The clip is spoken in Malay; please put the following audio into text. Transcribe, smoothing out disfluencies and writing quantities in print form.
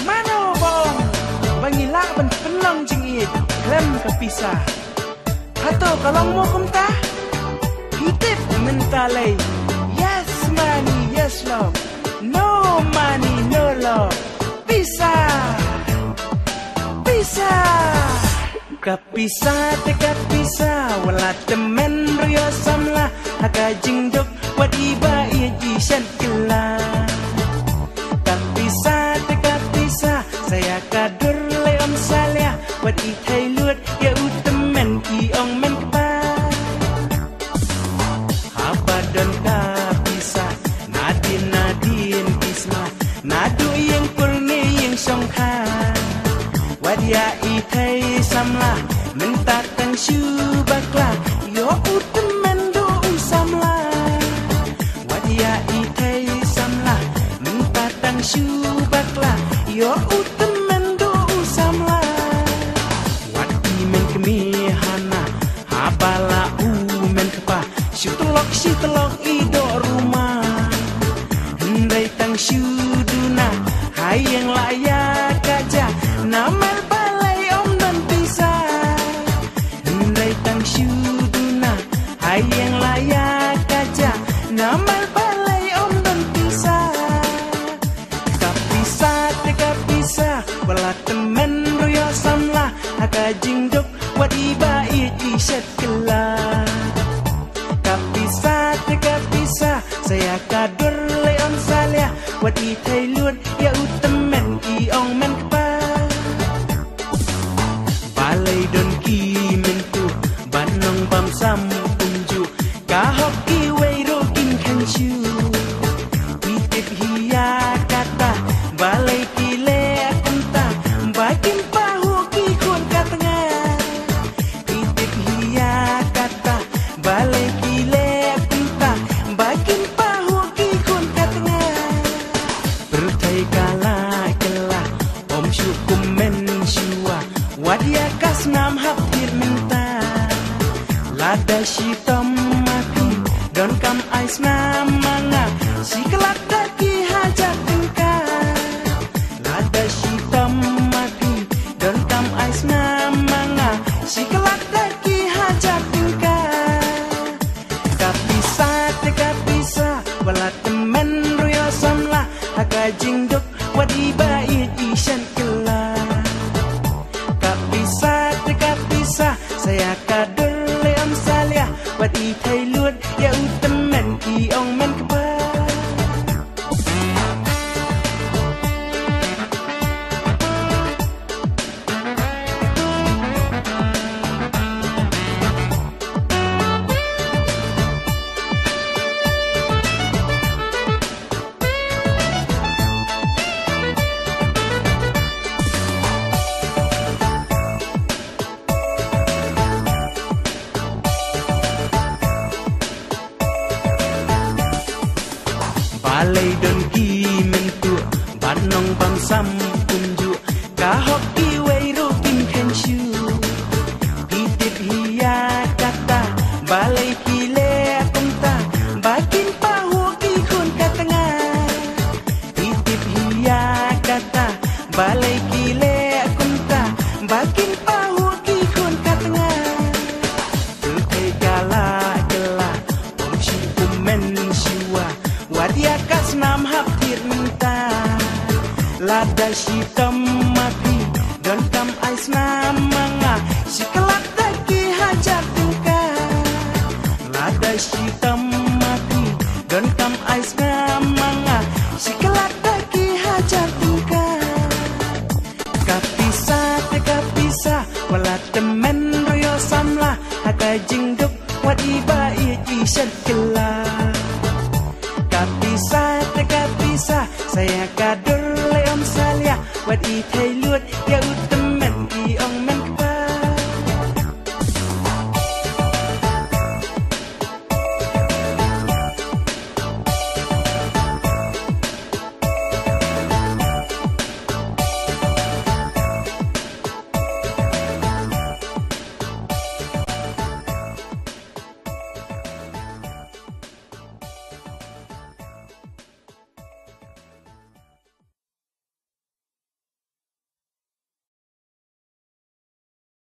Mano bong bangila ban penong jingit klem kepisah hato kalong mo kumta hitip mentalay yes money yes love no money no love pisah kapisah te kapisah wala temen rio samla haka jingdok wadiba iya jishan kila kapisah te kapisah saya kadur leom salia wadi thailut ya utemen ki ong men kpa habadon kapisah nadin kisma nadu yang kurni yang songkha wadia ithai samla minta tang shu bakla yo utemen do samla wadia ithai samla minta tang shu bakla yo utemen do samla wadi men kemi hana habala men kapa shutulok ido rumah hendai tang shu duna hayang layak kaja namal balai om dan pisah hendai tang syuduna hayang layak kaja namal balai om dan pisah kapisah te kapisah wala temen royo samla haka jingdok wadiba ishat kela kapisah te kapisah saya kadur leon salia wadi thailut ya utemen ki ong men kpa balai don ki mentu banong bam sam unju kahok ki weiro kin khanshu pitip hiya kata balai ki le kunta bakin pahu ki kun katanga pitip hiya kata balai ki le kunta bakin pahu ki kun katanga berthai kala kala om syukum men syua wadia kasnam hapir minta lada shitam mati don kam ais namanga sikelak daki hajat tingka lada shitam mati don kam ais namanga sikelak daki hajat tingka kapisah te kapisah wala temen royo samla haka jingdok wadiba ishan kela kapisah te kapisah saya kadur leom salia wadi thailut ya utemen ki ong men kpa balai don ki mentu banong bam sam kunju kahok ki weiro kin khanshu pitip hiya kata balai ki le kunta bakin pahu ki kun katanga pitip hiya kata balai ki le kunta bakin pahu ki kun katanga berthai kala kala om syukum men syua wadia kasnam hapir minta lada shitam mati don kam ais namanga sikelak daki hajat tingka lada shitam mati don kam ais namanga sikelak daki hajat tingka kapisah te kapisah wala temen royo samla haka jingdok wadiba ishat kela kapisah te kapisah saya kadur leom salia wadi thailut ya